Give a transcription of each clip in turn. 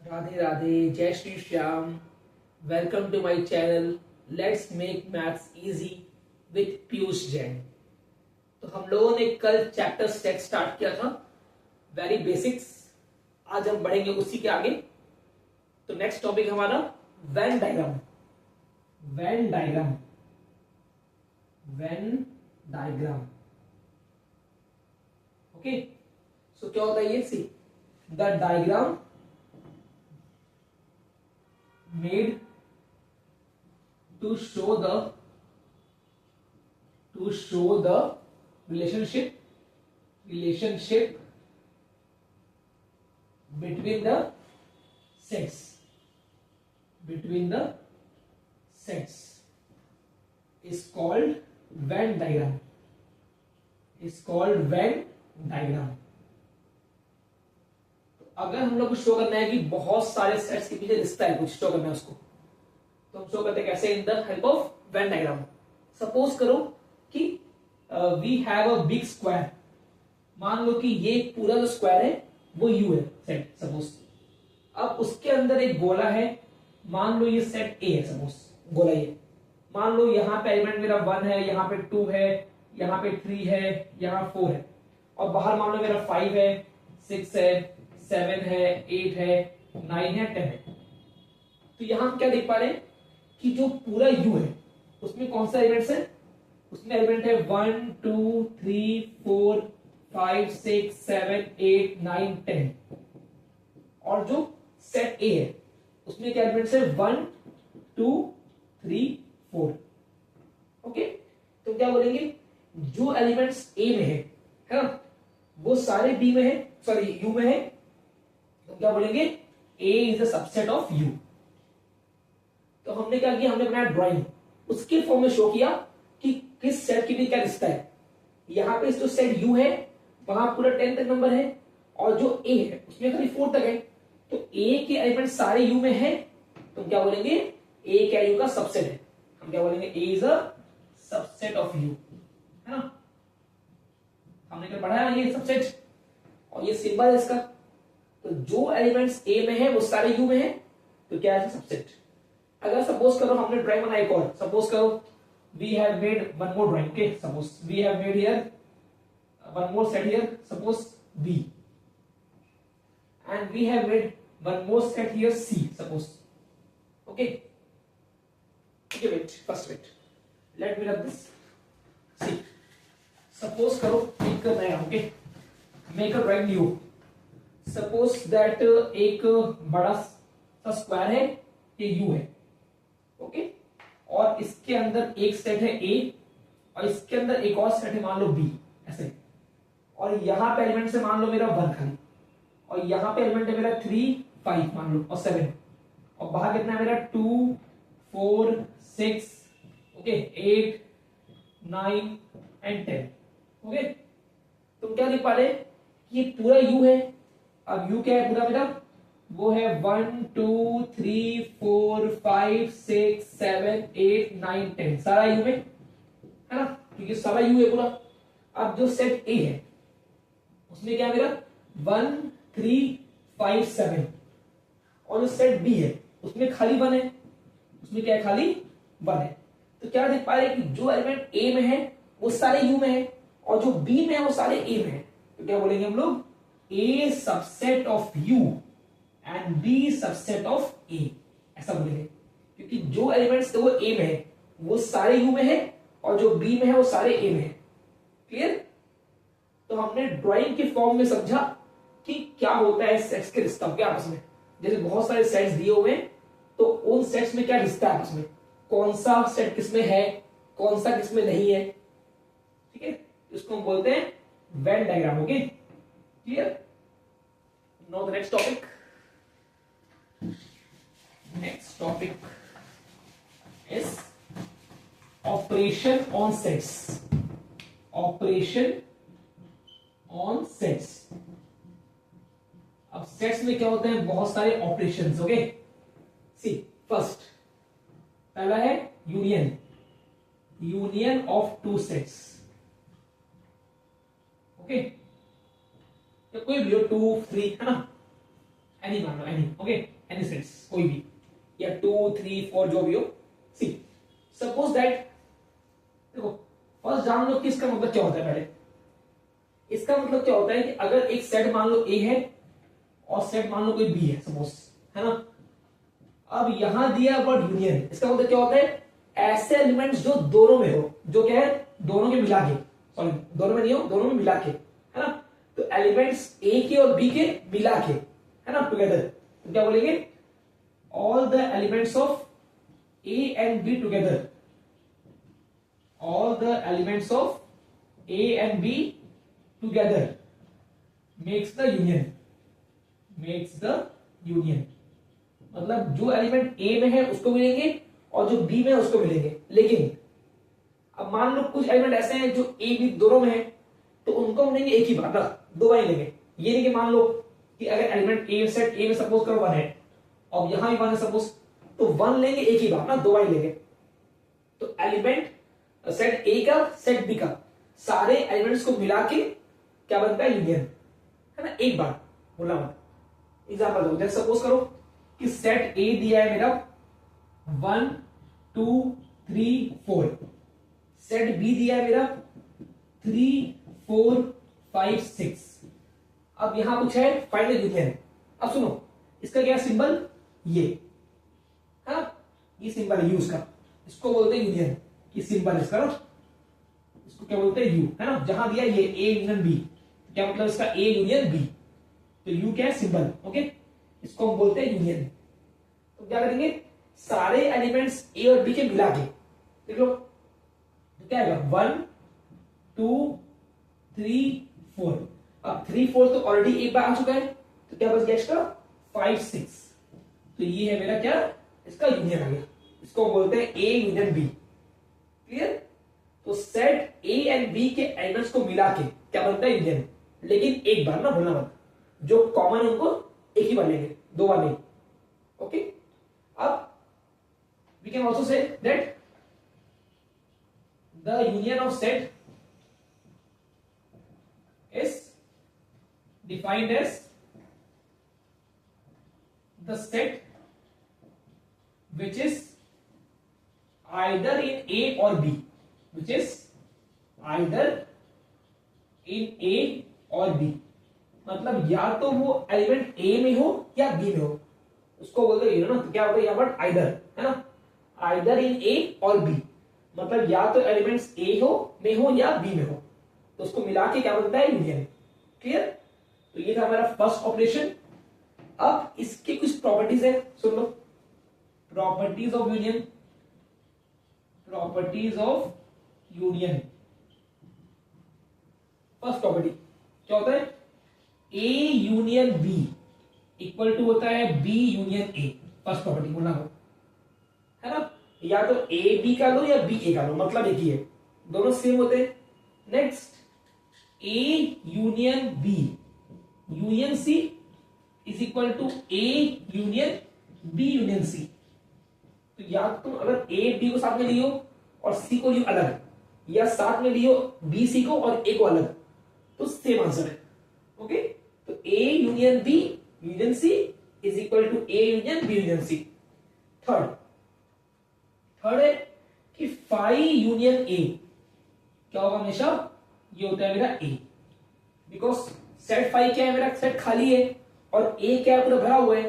राधे राधे, जय Shri Shyam. Welcome to my channel let's make maths easy with Piyush Jain. तो हम लोगों ने कल चैप्टर सेट स्टार्ट किया था, वेरी बेसिक्स। आज हम बढ़ेंगे उसी के आगे। तो नेक्स्ट टॉपिक हमारा Venn diagram. Venn diagram, Venn diagram. Okay, so क्या होता है ये? See the diagram made to show the relationship between the sets is called Venn diagram. अगर हम लोग को शो करना है कि बहुत सारे सेट्स के पीछे रिश्ता है, कुछ शो करना है उसको, तो हम शो करते हैं कैसे? In the help of Venn diagram. Suppose करो कि we have a big square. मान लो कि ये पूरा जो स्क्वायर है वो यू है सेट, सपोज। अब उसके अंदर एक गोला है, मान लो ये सेट ए है, सपोज गोला ये। मान लो यहाँ पे एलिमेंट मेरा 1 है, यहाँ पे 2 है, यहाँ पे 3 है, यहाँ 4 है, और बाहर मान लो मेरा 5 है, 6 है, 7 है, 8 है, 9 है, 10 है। तो यहां हम क्या देख पा रहे हैं कि जो पूरा U है उसमें कौन सा एलिमेंट्स है? उसमें एलिमेंट है 1 2 3 4 5 6 7 8 9 10। और जो सेट A है उसमें क्या एलिमेंट्स है? 1 2 3 4। ओके, तो क्या बोलेंगे? जो एलिमेंट्स A में है ना, वो सारे B में है, सॉरी U में है। तो क्या बोलेंगे? A is a subset of U। तो हमने क्या किया? हमने बनाया ड्राइंग, उसके फॉर्म में शो किया कि किस सेट के बीच क्या रिश्ता है। यहां पे जो सेट U है वहां पूरा 10 तक नंबर है, और जो A है उसमें खाली 4 तक है। तो A के एलिमेंट सारे U में है, तो क्या बोलेंगे? A क्या U का सबसेट है। हम क्या बोलेंगे? A is a subset of U, है ना? हमने क्या पढ़ा है? ये सबसेट, और ये सिंबल है इसका। तो जो एलिमेंट्स A में है वो सारे U में है, तो क्या है? सबसेट। अगर सपोज करो हमने ड्राइंग बनाई एक और, सपोज करो we have made one more drawing. Okay, suppose we have made here one more set here, suppose B, and we have made one more set here C, suppose. Okay, okay, wait, first wait, let me rub this. See, suppose करो एक नया, okay, make a drawing new. Suppose that एक बड़ा सा square है, ये U है, okay, और इसके अंदर एक सेट है A, और इसके अंदर एक और सेट है मान लो B, ऐसे। और यहां पे एलिमेंट से मान लो मेरा 1 खाली, और यहां पे एलिमेंट है मेरा 3 5 मान लो, और 7, और बाहर कितना है मेरा 2 4 6, ओके, 8 9 एंड 10। ओके, तुम क्या देख पा रहे? ये पूरा U है। अब U क्या है पूरा मेरा? वो है 1 2 3 4 5 6 7 8 9 10, सारा U में, है ना? क्योंकि सारा U है पूरा। अब जो सेट A है उसमें क्या है मेरा? 1 3 5 7, और जो सेट B है उसमें खाली 1 है, उसमें क्या है? खाली 1 है। तो क्या देख पा रहे कि जो एलिमेंट A में है वो सारे U में है, और जो B में है वो सारे A में है। तो क्या बोलेंगे हम लोग? A subset of U and B subset of A, ऐसा बोलेंगे। क्योंकि जो एलिमेंट्स वो A में है वो सारे U में है, और जो B में है वो सारे A में है। क्लियर? तो हमने ड्राइंग के फॉर्म में समझा कि क्या होता है सेट्स के रिश्ता क्या आपस में। जैसे बहुत सारे सेट्स दिए हुए हैं, तो उन सेट्स में क्या रिश्ता है आपस में, कौन सा सेट किसमें है, कौन सा किसमें नहीं है। ठीक है, इसको हम बोलते हैं when diagram. Okay, clear? Now the next topic. Next topic is operation on sets. Operation on sets. अब सेट्स में क्या होते हैं? बहुत सारे ऑपरेशंस। ओके, सी, फर्स्ट पहला है union, union of two sets. Okay, तो कोई भी हो 2 3 है ना, एनी मान लो, एनी, ओके, एनी सेट्स कोई भी, या 2 3 4 जो भी हो। सी सपोज दैट, देखो फर्स्ट जान लो कि इसका मतलब क्या होता है। पहले इसका मतलब क्या होता है कि अगर एक सेट मान लो ए है और सेट मान लो कोई बी है सपोज, है ना। अब यहां दिया वर्ड यूनियन, इसका मतलब क्या होता है, ऐसे एलिमेंट्स जो दोनों में हो, जो क्या है दोनों के मिला के, सॉरी दोनों में नहीं हो, दोनों में मिला के, है ना। तो एलिमेंट्स ए के और बी के मिला के, है ना, टुगेदर, तो क्या बोलेंगे, all the elements of A and be together, all the elements of A and be together makes the union, makes the union. मतलब जो एलिमेंट ए में है उसको मिलेंगे और जो बी में है उसको मिलेंगे। लेकिन अब मान लो कुछ एलिमेंट ऐसे हैं जो ए बी दोनों में है, तो उनको मिलेंगे एक ही बार ना, दो बार लेंगे। ये नहीं कि मान लो कि अगर एलिमेंट ए सेट ए में सपोज करो 1 है और यहां भी 1 है सपोज, तो 1 लेंगे एक ही बार ना, दो बार लेंगे। तो एलिमेंट सेट ए का सेट बी का सारे एलिमेंट्स को मिला के क्या बनता है, यूनियन, है ना, एक बार बोला मत। एग्जाम्पल दो, जैसे सपोज करो कि सेट ए दिया है मेरा 1 2 3 4, सेट बी दिया है मेरा 3 4 5 6। अब यहां कुछ है फाइनल यूनियन। अब सुनो इसका क्या सिंबल, ये है ना, ये सिंबल है यूज का, इसको बोलते हैं यूनियन। ये सिंबल इसका ना, इसको क्या बोलते हैं यू, है ना। जहां दिया ये ए यूनियन बी, क्या मतलब इसका ए यूनियन बी, तो यू क्या है सिंबल, ओके, इसको हम बोलते हैं यूनियन। तो क्या करेंगे, सारे एलिमेंट्स ए और बी के मिला के, देख लो तो क्या आएगा 1 2 3 4। अब 3 4 तो ऑलरेडी एक बार आ चुका है, तो क्या बच गया एक्स्ट्रा 5 6। तो ये है मेरा क्या, इसका यूनियन आ गया। इसको बोलते हैं ए यूनियन बी, क्लियर। तो सेट ए एंड बी के एलिमेंट्स को मिला के क्या बनता है, यूनियन। लेकिन एक बार ना, भूलना मत, जो कॉमन है उनको एक ही बार लेंगे, दो बार नहीं, ओके। अब we can also say that the union of set is defined as the set which is either in A or B, which is either in A or B। मतलब या तो वो एलिमेंट ए में हो या बी में हो, उसको बोलते हैं ना। तो क्या होता है यहाँ पर आइदर, है ना, आइदर इन ए और बी, मतलब या तो एलिमेंट्स ए हो में हो या बी में हो, तो उसको मिला के क्या बनता है, यूनियन, क्लियर। तो ये था हमारा फर्स्ट ऑपरेशन। अब इसके कुछ प्रॉपर्टीज है, सुन लो। Properties of union, properties of union. First property क्या होता है, A union B equal to होता है B union A. First property बोलना हो, है ना, या तो ए बी का लो या बी ए का लो, मतलब एक ही है, दोनों सेम होते हैं। Next A union B union C is equal to A union B union C. तो या तो तुम अगर ए बी को साथ में लियो और सी को लियो अलग, या साथ में लियो बी सी को और ए को अलग, तो सेम आंसर है, ओके। तो A union B union C is equal to A union B union C. Third है कि फाई यूनियन ए क्या होगा, हमेशा ये होता है मेरा ए, बिकॉज सेट फाई क्या है, मेरा सेट खाली है और ए क्या है, पूरा भरा हुआ है।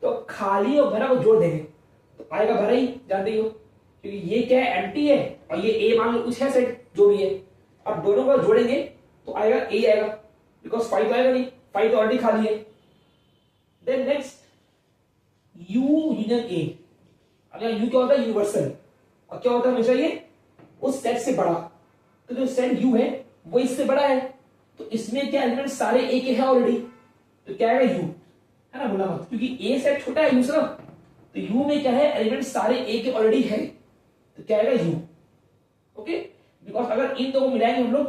तो खाली और भरा को जोड़ देंगे तो आएगा भरा ही, जानते ही हो, क्योंकि ये क्या है, एम्प्टी है और ये ए मान लो कुछ है सेट जो भी है। अब दोनों को जोड़ेंगे तो आएगा ए आएगा, बिकॉज फाई तो आएगा नहीं, फाई तो ऑलरेडी खाली है। Then next U union A. अगर यू क्या होता है, यूनिवर्सल, और क्या होता है हमेशा ये उस सेट से बड़ा। तो जो सेट यू है वो इससे बड़ा है, तो इसमें क्या एलिमेंट सारे ए के हैं ऑलरेडी, तो क्या आएगा यू, है ना, बोला मत, क्योंकि ए सेट छोटा है, दूसरा तो यू में क्या है, एलिमेंट सारे ए के ऑलरेडी है, तो क्या आएगा यू, ओके। बिकॉज अगर इन दो को मिलाएंगे हम लोग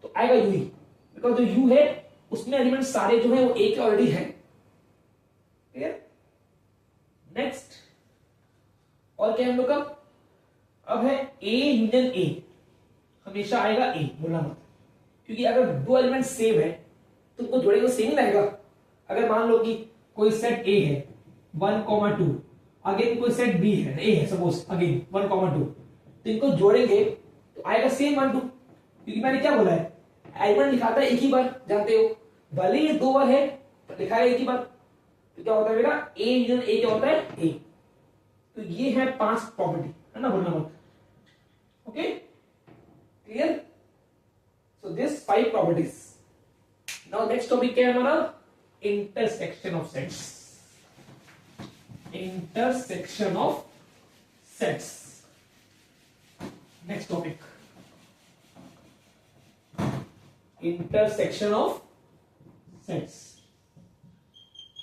तो आएगा यू ही, बिकॉज जो यू है उसमें एलिमेंट सारे जो है वो ए के ऑलरेडी है, क्लियर। नेक्स्ट और क्या है हम लोग का, अब है ए यूनियन ए, हमेशा आएगा ए, बोलना मत, क्योंकि अगर दो एलिमेंट सेम है तो उनको जोड़ेंगे तो सेम ही आएगा। अगर मान लो कि कोई सेट ए है 1,2, अगेन कोई सेट बी है, ए है सपोज अगेन 1,2, तो इनको जोड़ेंगे तो आएगा सेम 1 2, क्योंकि मैंने क्या बोला है एलिमेंट लिखाता है एक ही बार, जानते हो, भले ही 2 बार है पर लिखा है एक ही बार, तो क्या होता है मेरा ए यूनियन ए क्या होता है ए। तो ये है 5 प्रॉपर्टी, है ना, बोलना मत। Okay clear, so this 5 properties. Now next topic क्या है हमारा, intersection of sets, intersection of sets. Next topic intersection of sets,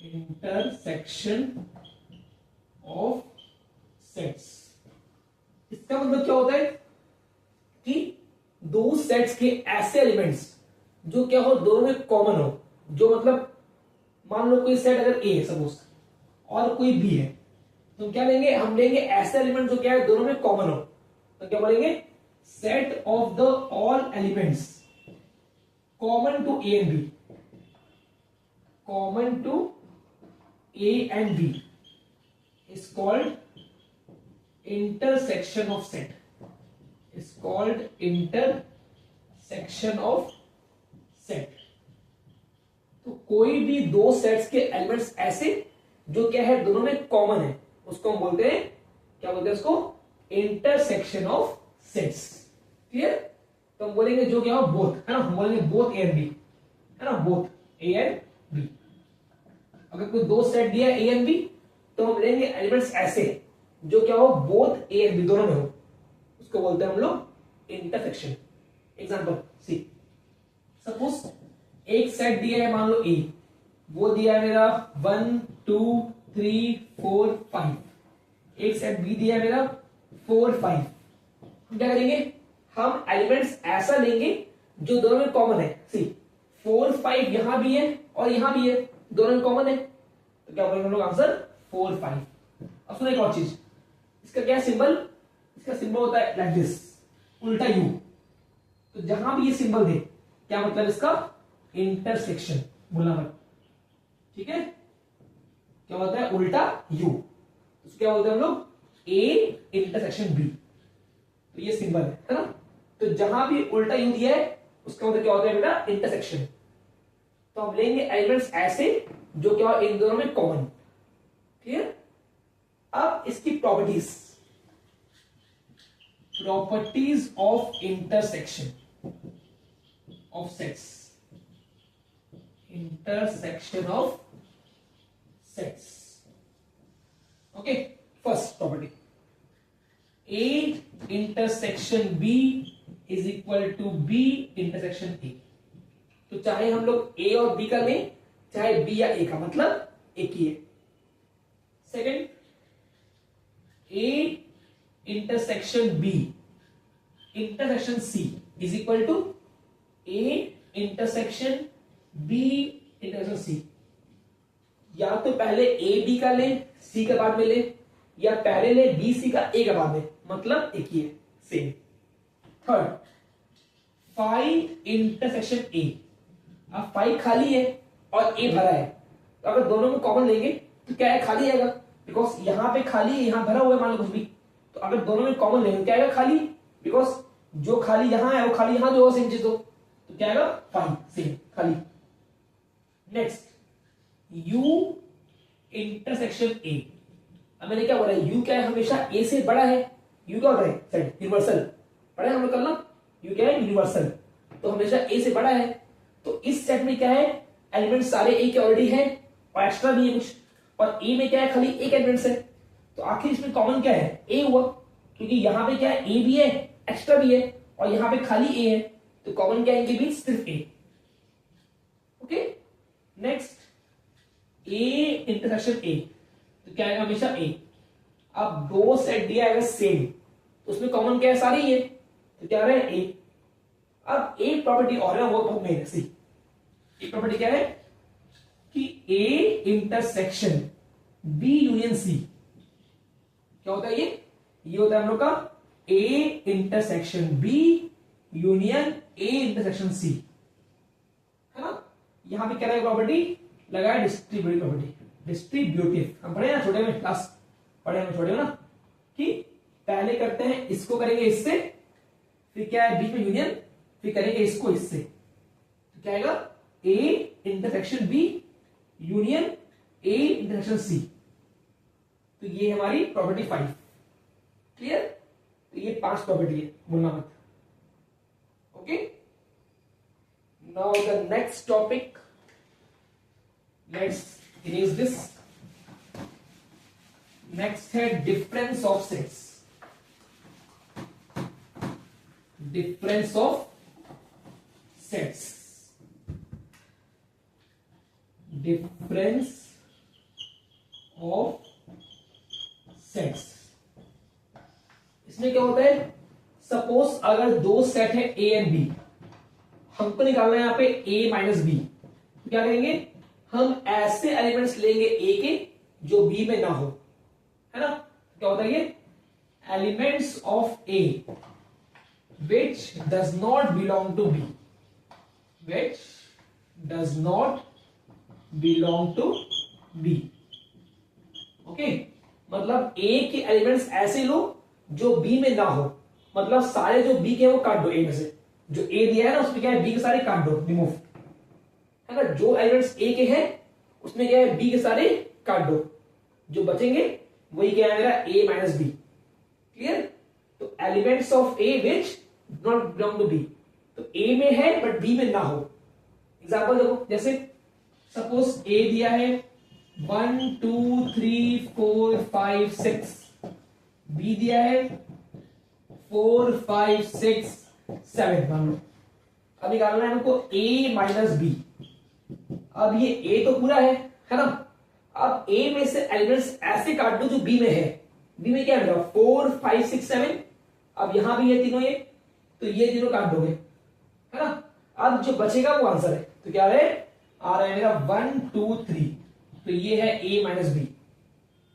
intersection of sets. इसका मतलब क्या होता है कि दो सेट्स के ऐसे एलिमेंट्स जो क्या हो दोनों में कॉमन हो, जो मतलब मान लो कोई सेट अगर ए है सपोज और कोई बी है, तो क्या लेंगे हम, लेंगे ऐसे एलिमेंट जो क्या है दोनों में कॉमन हो, तो क्या बोलेंगे set of the all elements common to A and B, common to A and B is called intersection of set, is called intersection of set। तो कोई भी दो सेट्स के एलिमेंट्स ऐसे जो क्या है दोनों में कॉमन है, उसको हम बोलते हैं, क्या बोलते हैं उसको, इंटरसेक्शन ऑफ सेट्स। क्लियर, तो हम बोलेंगे जो क्या हो बोथ, है ना, हम बोलेंगे बोथ ए एंड बी, है ना, बोथ ए एंड बी। अगर कोई दो सेट दिया है ए एंड बी तो हम लेंगे एलिमेंट्स ऐसे जो क्या हो बोथ ए एंड बी दोनों में हो, उसको बोलते हैं हम लोग इंटरसेक्शन। एग्जांपल सी, सपोज एक सेट दिया है मान लो ए, वो दिया है मेरा 1 2 3 4 5, एक सेट बी दिया है मेरा 4 5। हम क्या करेंगे, हम एलिमेंट्स ऐसा लेंगे जो दोनों में कॉमन है। सी 4 5 यहां भी है और यहां भी है, दोनों में कॉमन है, तो क्या बोलेंगे हम लोग आंसर 4 5। अब सुनो एक और चीज, इसका क्या सिंबल, इसका सिंबल होता है लाइक दिस, उल्टा यू। तो जहां भी ये सिंबल दे क्या मतलब इसका, इंटरसेक्शन, बोलना मत, ठीक है, क्या होता है उल्टा यू, तो क्या बोलते हैं हम लोग ए इंटरसेक्शन बी, तो ये सिंबल है ना। तो जहां भी उल्टा यू दिया है उसका मतलब क्या होता है बेटा इंटरसेक्शन। तो हम लेंगे एलिमेंट्स ऐसे जो क्या इन दोनों में कॉमन। क्लियर, अब इसकी properties, properties of intersection of sets, intersection of sets. Okay, first property, A intersection B is equal to B intersection A. तो चाहे हम लोग ए और बी का लें, चाहे बी या ए का, मतलब एक ही है। Second, A intersection B intersection C is equal to A intersection B intersection C. या तो पहले ए बी का ले सी के बाद में ले, या पहले ले बी सी का ए के बाद में, मतलब एक ही है, same. Third, five intersection A. अब फाइव खाली है और ए भरा है, तो अगर दोनों में कॉमन लेंगे तो क्या है, खाली आएगा, बिकॉज यहां पे खाली है यहां भरा हुआ है मान लो कुछ भी, तो अगर दोनों में कॉमन लेंगे क्या आएगा, खाली, बिकॉज जो खाली यहां है वो खाली यहां जो सेम चीज हो, तो क्या आएगा फाइव, सेम खाली। Next, you intersection A. अब मैंने क्या बोला, यू क्या है हमेशा ए से बड़ा है, यू क्या होता है सेट यूनिवर्सल, पढ़े हम लोग कल ना, यू क्या है यूनिवर्सल, तो हमेशा ए से बड़ा है। तो इस सेट में क्या है, एलिमेंट सारे ए के ऑलरेडी हैं और एक्स्ट्रा भी है कुछ, और ए में क्या है खाली एक एलिमेंट्स है, तो आखिर इसमें कॉमन क्या है, ए हुआ, क्योंकि यहां पे क्या है ए भी है एक्स्ट्रा भी है और यहां पे खाली ए है, तो कॉमन क्या है इनके बीच, सिर्फ A. Okay, next, A intersection A, तो क्या है हमेशा ए। अब दो सेट दिया है सेम, तो उसमें कॉमन क्या है, सारे ही है, तो क्या रहा है ए। अब एक प्रॉपर्टी और है, वो बहुत मेन है, सी। एक प्रॉपर्टी क्या है कि A intersection B union C, क्या होता है ये होता है हम लोग का A intersection B union A intersection C, है ना। यहां पे क्या है प्रॉपर्टी लगाया, डिस्ट्रीब्यूटिव प्रॉपर्टी, डिस्ट्रीब्यूटिव। हम पढ़े ना छोटे में, क्लास पढ़े हम छोटे हो ना, कि पहले करते हैं इसको करेंगे इससे, फिर क्या है बीच में यूनियन, फिर करेंगे इसको इससे, तो क्या आएगा A intersection B union A intersection C. तो ये हमारी प्रॉपर्टी 5। क्लियर? तो ये 5 प्रॉपर्टी है, भूलना मत। Okay, now the next topic, let's erase this. Next है difference of sets. Difference of sets, difference of sets. इसमें क्या होता है, सपोज अगर दो सेट है ए एंड बी, हमको निकालना है यहां पे ए माइनस बी, क्या करेंगे हम ऐसे एलिमेंट्स लेंगे ए के जो बी में ना हो, है ना। क्या होता है ये, elements of A which does not belong to B, which does not belong to B। Okay, मतलब A के एलिमेंट्स ऐसे लो जो B में ना हो, मतलब सारे जो B के हैं वो काट दो A में से, जो A दिया है ना उसमें क्या है B के सारे काट दो, रिमूव, है ना। जो एलिमेंट्स A के हैं उसमें क्या है B के सारे काट दो, जो बचेंगे वही क्या है मेरा A माइनस बी। क्लियर? तो elements of A which not belong to B, तो ए में है बट बी में ना हो। एग्जांपल देखो, जैसे सपोज ए दिया है 1 2 3 4 5 6, बी दिया है 4 5 6 7, मान लो। अब निकालना है हमको ए माइनस बी। अब ये ए तो पूरा है ना। अब ए में से एलिमेंट्स ऐसे काट दो जो बी में है। बी में क्या है मेरा 4 5 6 7, अब यहां भी ये तीनों, ये तो ये तीनों काट दोगे, है ना। अब जो बचेगा वो आंसर है, तो क्या है आ रहा है मेरा 1 2 3, तो ये है a माइनस बी।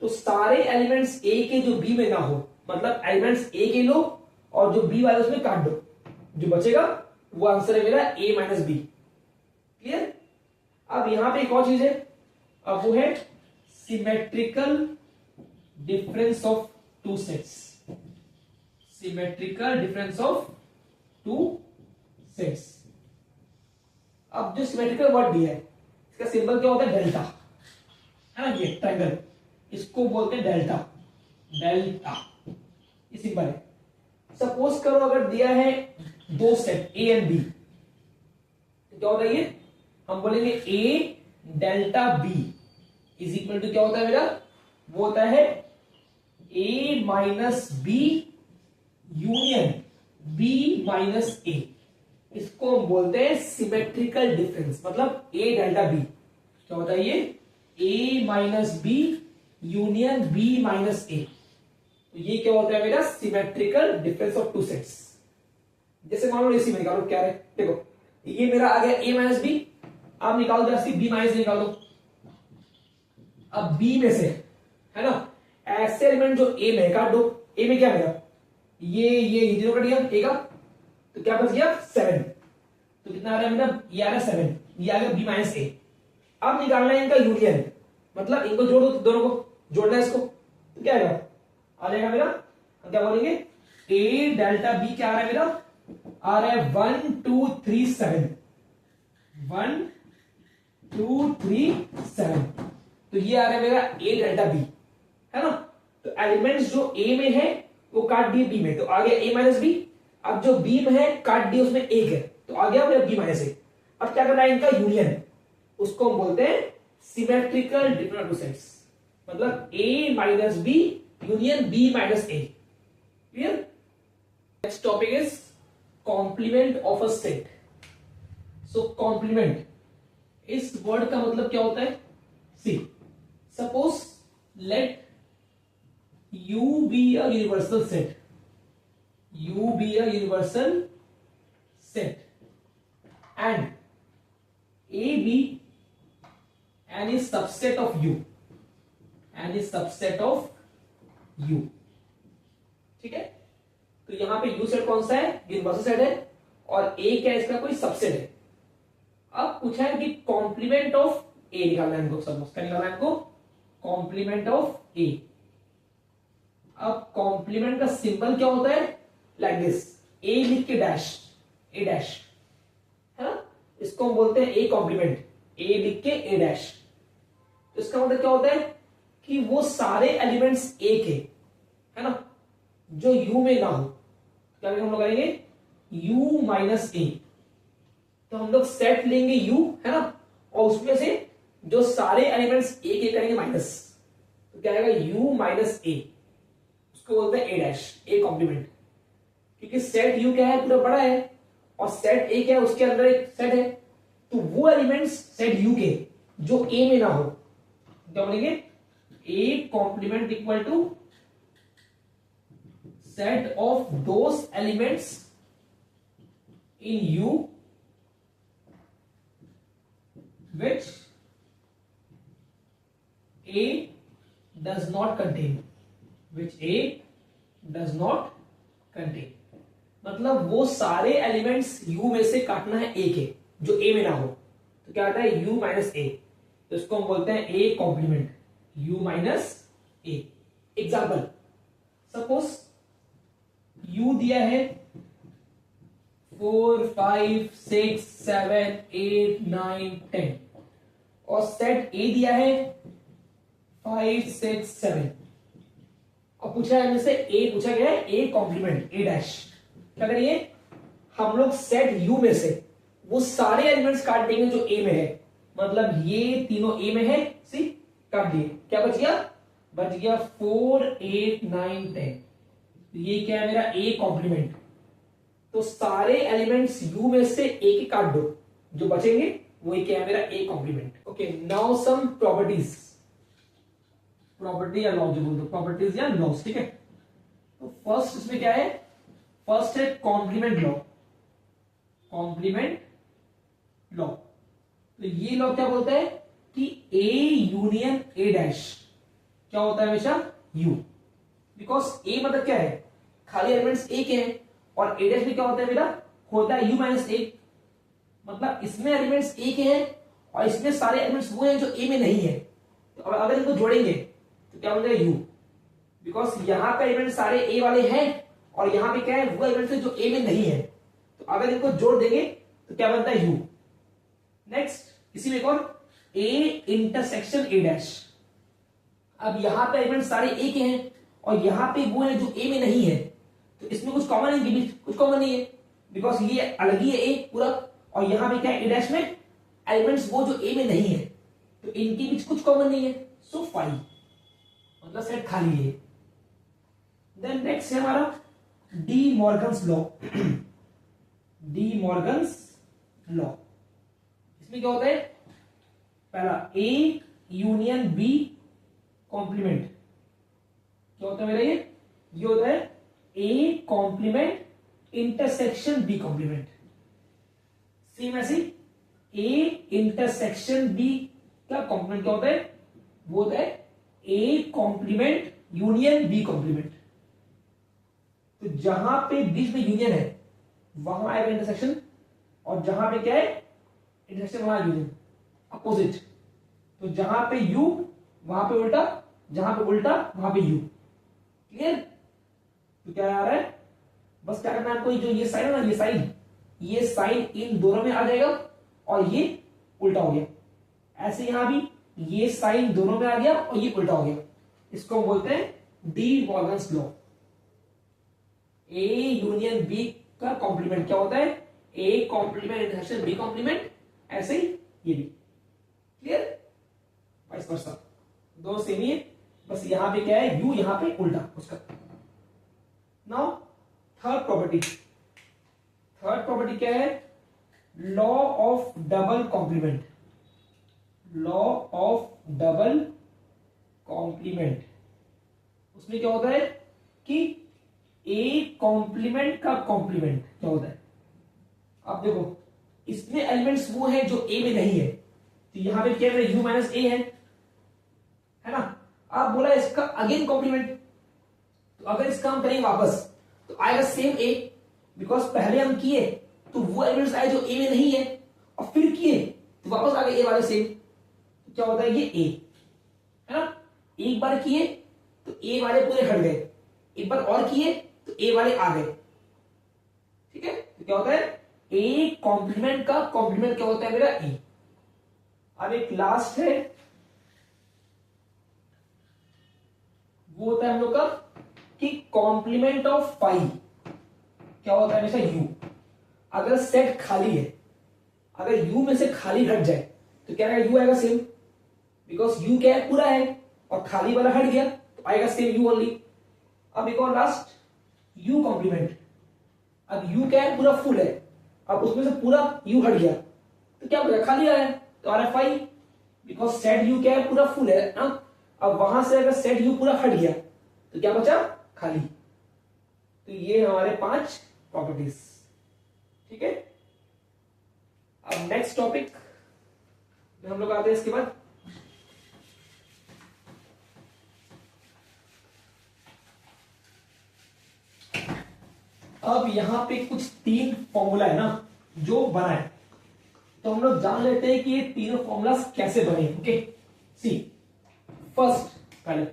तो सारे एलिमेंट्स a के जो b में ना हो, मतलब एलिमेंट्स a के लो और जो b वाले उसमें काट दो, जो बचेगा वो आंसर है मेरा a माइनस बी। क्लियर? अब यहां पे एक और चीज है, अब वो है symmetrical difference of two sets. Symmetrical difference of two sets. अब जो सिमेट्रिकल वर्ड दिया है इसका सिंबल क्या होता है, डेल्टा, है ना। ये ट्रायंगल, इसको बोलते हैं डेल्टा, डेल्टा ये सिंबल है। सपोज करो अगर दिया है दो सेट ए एंड बी, तो क्या होता है ये, हम बोलेंगे A delta B is equal to क्या होता है मेरा, वो होता है A minus B union B minus A. इसको हम बोलते हैं सिमेट्रिकल डिफरेंस, मतलब ए डेल्टा बी। क्या होता है ये, A minus B union B minus A. तो ये क्या होता है मेरा symmetrical difference of two sets. जैसे मान लो इसी में निकालो, क्या है देखो, ये मेरा आ गया ए माइनस बी, आप निकाल दो ऐसी बी माइनस निकाल दो। अब बी में से, है ना, ऐसे एलिमेंट जो ए में काट दो। ए में क्या मेरा ये जीरो कट गया ए का, तो क्या बच गया 7। तो कितना आ रहा है मेरा, ये आ रहा है 7, ये आ गया बी माइनस ए। अब निकालना है इनका यूनियन, मतलब इनको जोड़ दो, दोनों को जोड़ना है इसको, तो क्या आएगा, आ जाएगा मेरा, हम क्या बोलेंगे ए डेल्टा बी क्या आ रहा है मेरा, आ रहा है 1 2 3 7, 1 2 3 7। तो ये आ रहा है मेरा ए डेल्टा बी, है ना। तो एलिमेंट्स जो ए में है वो काट दिए बी में, तो आ गया ए माइनस बी। अब जो बी में है काट दिए उसमें एक है, तो आ गया मेरा बी माइनस ए। अब क्या करना है इनका यूनियन, उसको हम बोलते हैं सिमेट्रिकल डिफरेंस ऑफ सेट्स, मतलब A minus B union B minus A. Clear? Next topic is complement of a set. So complement, इस वर्ड का मतलब क्या होता है, see suppose let U be a universal set, U be a universal set and A be any subset of U, any subset of U। ठीक है, तो यहां पे U सेट कौन सा है, यूनिवर्सल सेट है, और A क्या है, इसका कोई सबसेट है। अब पूछा है कि कॉम्प्लीमेंट ऑफ A निकालना है इनको, सब क्या निकालना है इनको, कॉम्प्लीमेंट ऑफ ए। अब कॉम्प्लीमेंट का सिंबल क्या होता है, लाइक दिस, ए लिख के डैश, ए डैश, है ना, इसको हम बोलते हैं ए कॉम्प्लीमेंट, ए लिख के ए डैश। तो इसका मतलब क्या होता है कि वो सारे एलिमेंट्स ए के, है ना, जो यू में ना हो, क्या हम लोग करेंगे, u माइनस ए। तो हम लोग सेट लेंगे u, है ना, और उसमें से जो सारे एलिमेंट्स ए के करेंगे माइनस, तो क्या आएगा u माइनस ए, उसको बोलते हैं ए डैश, ए कॉम्प्लीमेंट। क्योंकि सेट u क्या है, पूरा बड़ा है, और सेट ए क्या है, उसके अंदर एक सेट है, तो वो एलिमेंट्स सेट u के जो ए में ना हो, क्या बोलेंगे, A complement equal to set of those elements in U which A does not contain, which A does not contain। मतलब वो सारे एलिमेंट्स U में से काटना है A के जो A में ना हो, तो क्या आता है U माइनस ए, तो इसको हम बोलते हैं A complement, U minus A. Example, suppose U दिया है 4 5 6 7 8 9 10 और सेट A दिया है 5 6 7 और पूछा है से A पूछा गया है A कॉम्प्लीमेंट A डैश। क्या करिए, हम लोग सेट U में से वो सारे एलिमेंट्स काट देंगे जो A में है, मतलब ये तीनों A में है, सी काट दिए, क्या बच गया, बच गया 4 8 9 10। ये क्या है, मेरा ए कॉम्प्लीमेंट। तो सारे एलिमेंट्स यू में से ए के काट दो, जो बचेंगे वो क्या है, मेरा A complement. Okay, now some properties, property या लॉ जो बोलते, प्रॉपर्टीज या लॉस, ठीक है। तो फर्स्ट इसमें क्या है, फर्स्ट है कॉम्प्लीमेंट लॉ, कॉम्प्लीमेंट लॉ। तो ये लॉ क्या बोलता है कि ए यूनियन ए डैश क्या होता है, हमेशा यू, बिकॉज ए मतलब क्या है, खाली एलिमेंट्स ए के हैं, और ए डैश भी क्या होता है, मेरा होता है यू माइनस ए, मतलब इसमें एलिमेंट्स ए के हैं और इसमें सारे एलिमेंट्स वो हैं जो ए में नहीं है। तो अगर इनको जोड़ेंगे तो क्या बन जाएगा यू, बिकॉज यहां पे एलिमेंट सारे ए वाले हैं और यहां पे क्या है, वो एलिमेंट्स है जो ए में नहीं है। तो अगर इनको जोड़ देंगे तो क्या बनता है यू। नेक्स्ट, इसी में कौन, ए इंटरसेक्शन ए डैश। अब यहां पे एलिमेंट सारे ए के हैं और यहां पे वो है जो ए में नहीं है, तो इसमें कुछ कॉमन है, बीच कुछ कॉमन नहीं है, बिकॉज ये अलग ही है ए पूरा, और यहां पे क्या है, ए डैश में एलिमेंट्स वो जो ए में नहीं है, तो इनके बीच कुछ कॉमन नहीं है, सो 5, मतलब सेट खाली है। देन नेक्स्ट है हमारा D Morgan's law, D Morgan's law. इसमें क्या होता है, पहला ए यूनियन बी कॉम्प्लीमेंट, क्या होता है मेरा, ये होता है A complement intersection B complement. Same ऐसे ए इंटरसेक्शन बी का कॉम्प्लीमेंट क्या होता है, वो होता है A complement union B complement. तो जहां पे बीच में यूनियन है वहां आएगा इंटरसेक्शन, और जहां पे क्या है इंटरसेक्शन वहां यूनियन, अपोजिट। तो जहां पे यू वहां पे उल्टा, जहां पे उल्टा वहां पे यू, क्लियर। तो क्या आ रहा है, बस क्या करना है आपको, जो ये साइन है ना, ये साइन इन दोनों में आ जाएगा और ये उल्टा हो गया। ऐसे यहां भी ये साइन दोनों में आ गया और ये उल्टा हो गया। इसको हम बोलते हैं De Morgan's law. A union B का कॉम्प्लीमेंट क्या होता है, A complement intersection B complement, ऐसे ही ये भी, क्लियर। वाइस वर्सा, दो सेम ही है, बस यहां पे क्या है, यू यहां पे उल्टा उसका। Now third property, third property क्या है, law of double complement, law of double complement. उसमें क्या होता है कि ए कॉम्प्लीमेंट का कॉम्प्लीमेंट क्या होता है, आप देखो इसमें एलिमेंट्स वो हैं जो ए में नहीं है, तो यहां पे क्या है, यू माइनस ए है ना। आप बोला इसका अगेन कॉम्प्लीमेंट, तो अगर इसका हम करेंगे वापस तो आएगा सेम ए, बिकॉज पहले हम किए तो वो एलिमेंट्स आए जो ए में नहीं है, और फिर किए तो वापस आ गए ए वाले सेम, तो क्या होता है, ये ए है ना। एक बार किए तो ए वाले पूरे हट गए, एक बार और किए तो ए वाले आ गए। ठीक है, तो क्या होता है ए कॉम्प्लीमेंट का कॉम्प्लीमेंट क्या होता है मेरा ए। अब एक लास्ट है, वो होता है हम लोग का कि कॉम्प्लीमेंट ऑफ फाइव क्या होता है हमेशा यू। अगर सेट खाली है, अगर यू में से खाली हट जाए तो क्या आएगा, यू आएगा सेम, बिकॉज यू क्या है पूरा है और खाली वाला हट गया तो आएगा सेम यू ओनली। अब एक और लास्ट यू कॉम्प्लीमेंट, अब यू क्या है पूरा फुल है, अब उसमें से पूरा यू हट गया तो क्या बचा, खाली आया तो आ रहा है फाइव, बिकॉज सेट यू क्या है पूरा फुल है ना। अब वहां से अगर सेट यू पूरा हट गया तो क्या बचा, खाली। तो ये हमारे 5 प्रॉपर्टीज। ठीक है, अब नेक्स्ट टॉपिक में हम लोग आते हैं इसके बाद। अब यहां पे कुछ 3 फॉर्मूला है ना जो बना है, तो हम लोग जान लेते हैं कि ये तीनों फॉर्मूला कैसे बने। ओके, सी फर्स्ट, पहले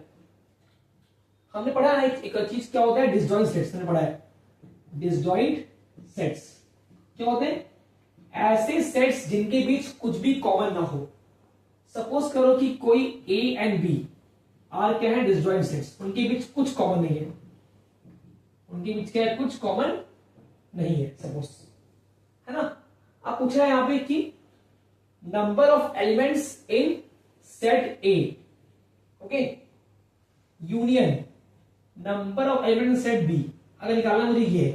हमने पढ़ा है एक चीज क्या होता है, डिसजॉइंट सेट्स। हमने पढ़ा है डिसजॉइंट सेट्स क्या होते हैं, ऐसे सेट्स जिनके बीच कुछ भी कॉमन ना हो। सपोज करो कि कोई ए एंड बी आर क्या है, डिसजॉइंट सेट्स, उनके बीच कुछ कॉमन नहीं है, उनके बीच क्या है, कुछ कॉमन नहीं है सपोज, है ना। आप पूछा है यहां पे कि number of elements in set A, okay, union number of elements in set B अगर निकालना मुझे ये है,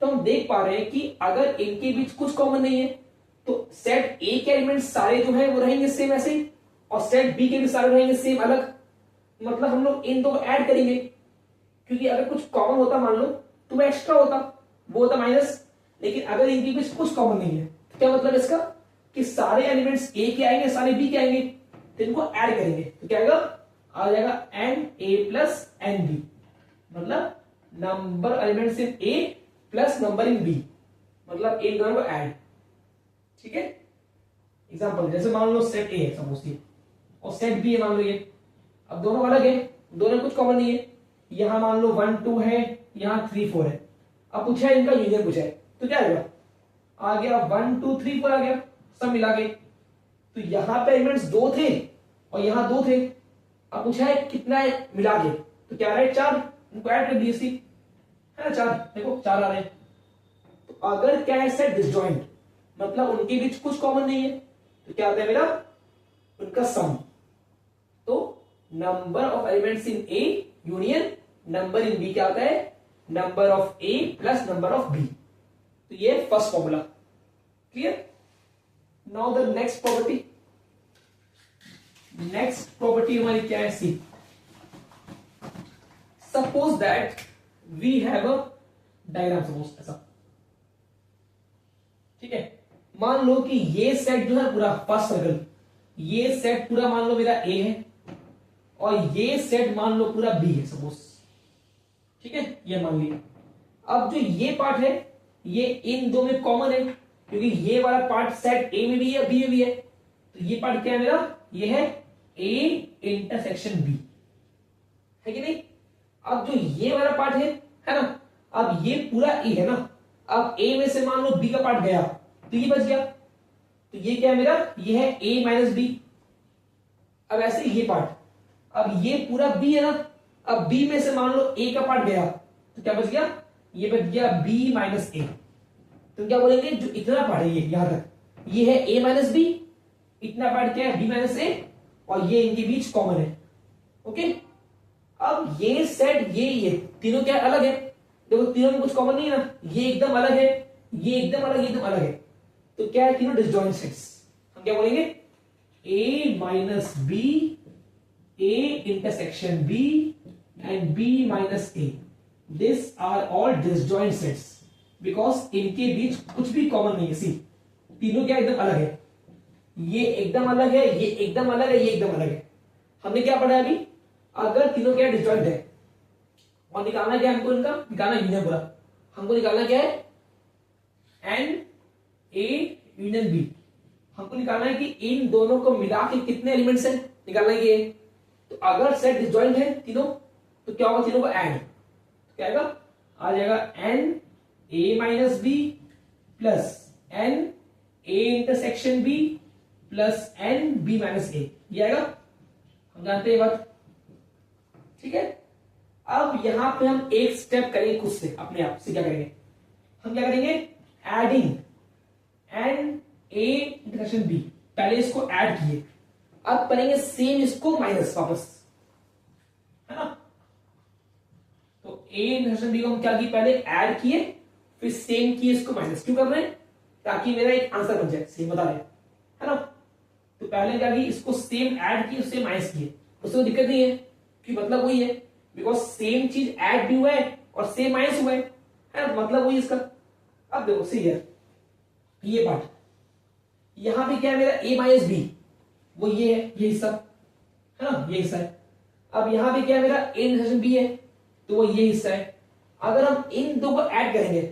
तो हम देख पा रहे हैं कि अगर इनके बीच कुछ कॉमन नहीं है तो सेट ए के एलिमेंट सारे जो है वो रहेंगे सेम ऐसे, और सेट बी के भी सारे रहेंगे सेम अलग। मतलब हम लोग इन दो को ऐड करेंगे, क्योंकि अगर कुछ कॉमन होता मान लो तो वो एक्स्ट्रा होता, वो होता माइनस। लेकिन अगर इनके बीच कुछ कॉमन नहीं है तो क्या मतलब इसका कि सारे एलिमेंट्स ए के आएंगे सारे बी के आएंगे, तो इनको ऐड करेंगे तो क्या आएगा, आ जाएगा n A plus n B, मतलब number elements in A plus number in B, मतलब इन दोनों को ऐड। ठीक है, एग्जांपल जैसे मान लो सेट ए है सपोज ये, और सेट बी है मान लो ये, अब दोनों अलग है, दोनों कुछ कॉमन नहीं है। यहां मान लो 1 2 है, यहां 3 4 है। अब पूछा है इनका यूनियन पूछा है तो क्या आएगा, आ गया 1 2 3 4 आ गया सब मिला के। तो यहां पे एलिमेंट्स 2 थे और यहां 2 थे, अब पूछा है कितना है मिला के, तो क्या आ रहा है 4, इनको ऐड कर दिए है ना 4, देखो 4 आ रहे हैं। तो अगर क्या है सेट डिसजॉइंट, मतलब उनके बीच कुछ कॉमन नहीं है, तो क्या आता है मेरा उनका सम। तो number of elements in A union number in B क्या आता है, number of A plus number of B. तो ये first formula clear. Now the next property, next property हमारी क्या है, see suppose that we have a diagram, suppose ऐसा, ठीक है। मान लो कि ये सेट जो है पूरा फर्स्ट सर्कल, ये सेट पूरा मान लो मेरा ए है और ये सेट मान लो पूरा बी है सपोज, ठीक है, ये मान लिया। अब जो ये पार्ट है ये इन दो में कॉमन है, क्योंकि ये वाला पार्ट सेट ए में भी है बी में भी है, तो ये पार्ट क्या है मेरा, ये है ए इंटरसेक्शन बी, है कि नहीं। अब जो ये वाला पार्ट है ना, अब ये पूरा ए है ना, अब ए में से मान लो बी का पार्ट गया तो ये बच गया, तो ये क्या है मेरा, ये है ए माइनस बी। अब ऐसे ये पार्ट, अब ये पूरा बी है ना, अब बी में से मान लो ए का पार्ट गया तो क्या बच गया, ये बच गया बी माइनस ए। तो क्या बोलेंगे, जो इतना पार्ट है ये यहां तक, ये है ए माइनस बी, इतना पार्ट क्या है बी माइनस ए, और ये इनके बीच कॉमन है। ओके, अब ये सेट ये तीनों क्या अलग है, देखो तीनों में कुछ कॉमन नहीं है ना, ये एकदम अलग है, ये एकदम अलग, ये एकदम अलग है, तो क्या है तीनों डिसजॉइंट सेट्स। हम क्या बोलेंगे, A minus B, A intersection B and B minus A, this are all disjoint sets, because इनके बीच कुछ भी कॉमन नहीं है। सी तीनों क्या एकदम अलग है, ये एकदम अलग है, ये एकदम अलग है, ये एकदम अलग है। हमने क्या पढ़ा अभी, अगर तीनों क्या डिसजॉइंट है और निकालना क्या है हमको, इनका निकालना यूनियन पूरा, हमको निकालना क्या है, एन ए यूनियन बी। हमको निकालना है कि इन दोनों को मिला के कितने एलिमेंट्स हैं, निकालना है ये। तो तो अगर सेट डिसजॉइंट है तीनों तो क्या होगा, तीनों को ऐड, तो क्या आएगा, आ जाएगा n A minus B plus n A intersection B plus n B minus A, ये आएगा। हम जानते हैं बात, ठीक है। अब यहां पे हम एक स्टेप करेंगे खुद से, अपने आप से क्या करेंगे, हम क्या करेंगे, adding n A intersection B, पहले इसको ऐड किए, अब करेंगे सेम इसको माइनस वापस, है ना। तो ए इंटरसेक्शन बी को हम क्या किए, पहले ऐड किए फिर सेम किए इसको माइनस, क्यों कर रहे हैं, ताकि मेरा एक आंसर बन जाए, सेम बता रहे हैं, है ना। तो पहले क्या किए, इसको सेम ऐड किए उससे माइनस किए, उससे कोई दिक्कत नहीं है कि मतलब वही है, बिकॉज सेम चीज ऐड भी हुआ है और सेम माइनस हुआ है ना, मतलब वही इसका। अब देखो सी है ये पार्ट, यहां पे क्या है मेरा a माइनस बी, वो ये है, ये हिस्सा है ना, ये हिस्सा है। अब यहां पे क्या है मेरा a इंटरसेक्शन b है, तो वो ये हिस्सा है। अगर हम इन दो को ऐड करेंगे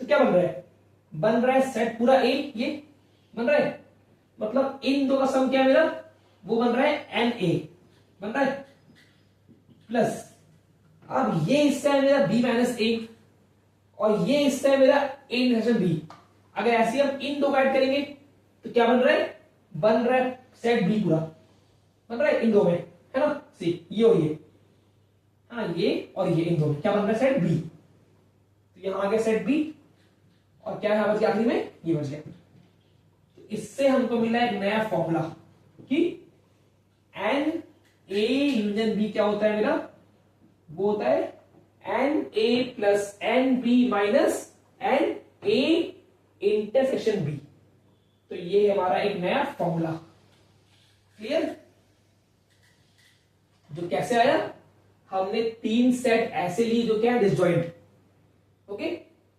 तो क्या बन रहा है, बन रहा है सेट पूरा a, ये बन रहा है, मतलब इन दो का सम क्या है मेरा, वो बन रहा है एन ए बन रहा है, प्लस अब ये हिस्सा है मेरा b माइनस ए और ये हिस्सा है मेरा a इंटरसेक्शन b। अगर ऐसे हम इन दो को ऐड करेंगे तो क्या बन रहा है, बन रहा है सेट बी पूरा, बन रहा है इन दो में, है ना। सी ये और ये, हाँ ये और ये, इन दो में क्या बन रहा है, सेट बी। तो यहां आ गया सेट बी और क्या है बच गया आखिरी में, ये बच गया। तो इससे हमको मिला एक नया फॉर्मूला कि एन ए यूनियन बी क्या होता है मेरा, वो होता है n A plus n B minus n A intersection B. तो ये हमारा एक नया फॉर्मूला, क्लियर। जो कैसे आया, हमने तीन सेट ऐसे लिए जो क्या है डिसजॉइंट, ओके।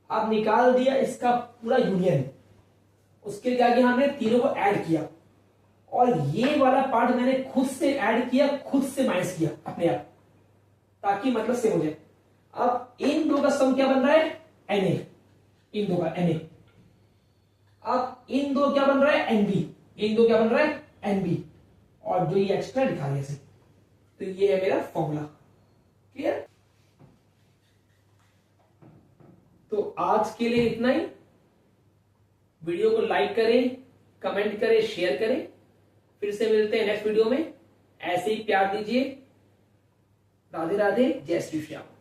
अब निकाल दिया इसका पूरा यूनियन, उसके लिए क्या किया, हमने तीनों को ऐड किया और ये वाला पार्ट मैंने खुद से ऐड किया, खुद से माइनस किया अपने आप, ताकि मतलब सेम हो जाए। अब इन दो का सम क्या बन रहा है, एन ए, इन दो का एन ए। अब इन दो क्या बन रहा है, एन बी, इन दो क्या बन रहा है, एन बी, और जो ये एक्स्ट्रा लिखा है ऐसे, तो ये है मेरा फॉर्मूला, क्लियर। तो आज के लिए इतना ही। वीडियो को लाइक करें, कमेंट करें, शेयर करें। फिर से मिलते हैं नेक्स्ट वीडियो में, ऐसे ही प्यार दीजिए। राधे राधे, जय श्री श्याम।